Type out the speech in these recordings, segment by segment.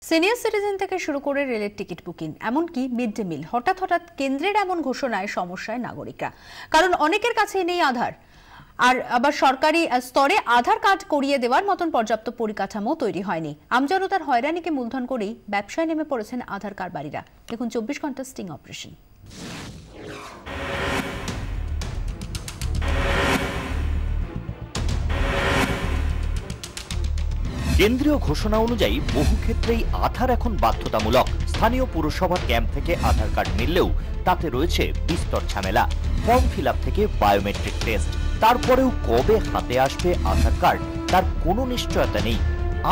Senior citizen থেকে শুরু করে রেলের টিকিট বুকিং এমনকি মিড ডে মিল হঠাৎ কেন্দ্রের এমন ঘোষণায় সমস্যায় নাগরিকরা। কারণ অনেকের কাছে নেই আধার, আর আবার সরকারি স্তরে আধার কার্ড করিয়ে দেওয়ার মতন পর্যাপ্ত পরিকাঠামো তৈরি হয়নি। আমজনতার হয়রানিকে মূলধন করেই ব্যবসায় নেমে পড়েছেন আধার কারবারিরা। দেখুন 24 ঘন্টা স্টিং অপারেশন। কেন্দ্রীয় ঘোষণা অনুযায়ী বহু ক্ষেত্রেই আধার এখন বাধ্যতামূলক। স্থানীয় পুরসভার ক্যাম্প থেকে আধার কার্ড মিললেও তাতে রয়েছে বিস্তর ঝামেলা। ফর্ম ফিল আপ থেকে বায়োমেট্রিক টেস্ট, তারপরেও কবে হাতে আসবে আধার কার্ড তার কোনো নিশ্চয়তা নেই।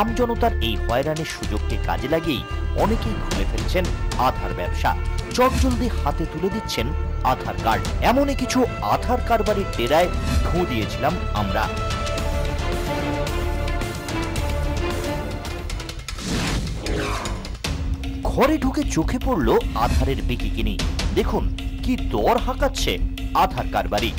আমজনতার এই হয়রানির সুযোগকে কাজে লাগিয়েই অনেকেই খুলে ফেলছেন আধার ব্যবসা। চটজলদি হাতে তুলে দিচ্ছেন আধার কার্ড। এমনই কিছু আধার কারবারির ডেরায় ঢুঁ দিয়েছিলাম আমরা। ঘরে ঢুকে চোখে পড়ল আধারের বিকিকিনি। দেখুন কি দর হাঁকাচ্ছে আধার কারবারি।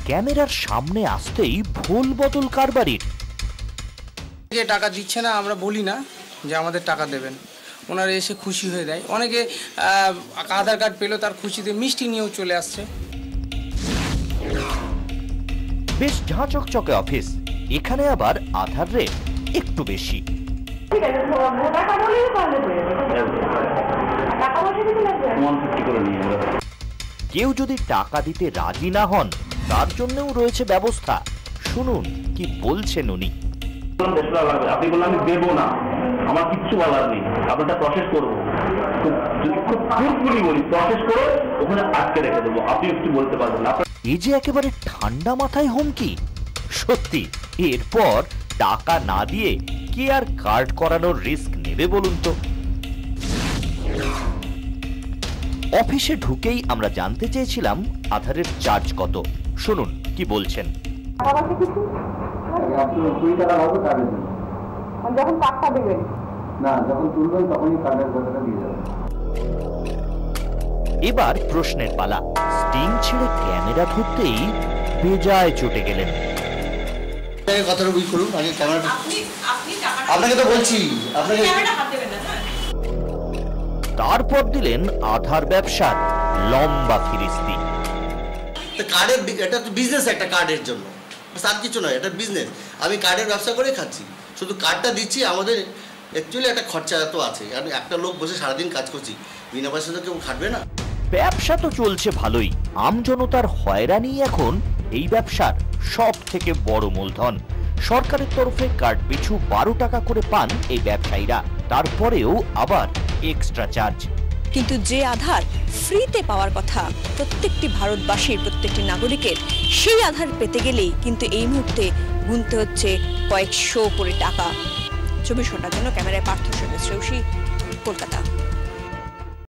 ক্যামেরার সামনে আসতেই ভুল বদল কারবারির। টাকা দিচ্ছে না, আমরা বলি না যে আমাদের টাকা দেবেন, ওনারা এসে খুশি হয়ে দেয়। অনেকে আধার কার্ড পেলো, তার খুশিতে মিষ্টি নিয়েও চলে আসছে। বেশ ঝাঁ চকচকে অফিস, এখানে আবার আধার রেট একটু বেশি। কেউ যদি টাকা দিতে রাজি না হন তার জন্যও রয়েছে ব্যবস্থা। শুনুন কি বলছেন উনি। আপনি বললেন আমি দেবো না, আমার কিচ্ছু বলার নেই, আপনারটা প্রসেস করবো। যদি খুব পুরোপুরি বলি প্রসেস করে ওখানে আটকে রেখে দেবো, আপনি একটু বলতে পারবেন না। এই যে একেবারে ঠান্ডা মাথায় হুমকি। সত্যি এরপর টাকা না দিয়ে কে আর কার্ড করানোর রিস্ক নেবে বলুন তো। অফিসে ঢুকেই আমরা জানতে চেয়েছিলাম আধারের চার্জ কত। শুনুন কি বলছেন। যখন টাকা দেবেন না, যখন তুলবেন তখনই কার্ডের টাকাটা দিয়ে যাবেন। এবার প্রশ্নের পালা। স্টিং ছেড়ে ক্যামেরা ধরতেই বেজায় চটে গেলেন। কথাটা বুঝ করুন আগে ক্যামেরাটা। আপনাকে তো বলছি, আপনাকে তারপর দিলেন আধার ব্যবসার লম্বা ফিরিস্তি। কার্ডের এটা তো বিজনেস, একটা কার্ডের জন্য আর কিছু নয়, এটা বিজনেস। আমি কার্ডের ব্যবসা করে খাচ্ছি, শুধু কার্ডটা দিচ্ছি। আমাদের অ্যাকচুয়ালি একটা খরচা তো আছে, আমি একটা লোক বসে সারাদিন কাজ করছি, বিনা পয়সা তো কেউ খাটবে না। ব্যবসা তো চলছে ভালোই, আমজনতার হয়রানি এখন এই ব্যবসার সব থেকে বড় মূলধন। সরকারের তরফে কার্ড পিছু 12 টাকা করে পান এই ব্যবসায়ীরা, তারপরেও আবার এক্সট্রা চার্জ। কিন্তু যে আধার ফ্রিতে পাওয়ার কথা প্রত্যেকটি ভারতবাসীর, প্রত্যেকটি নাগরিকের, সেই আধার পেতে গেলেই কিন্তু এই মুহূর্তে গুনতে হচ্ছে কয়েকশো করে টাকা। 24 ঘন্টার জন্য ক্যামেরায় পার্থ সৌষী, কলকাতা।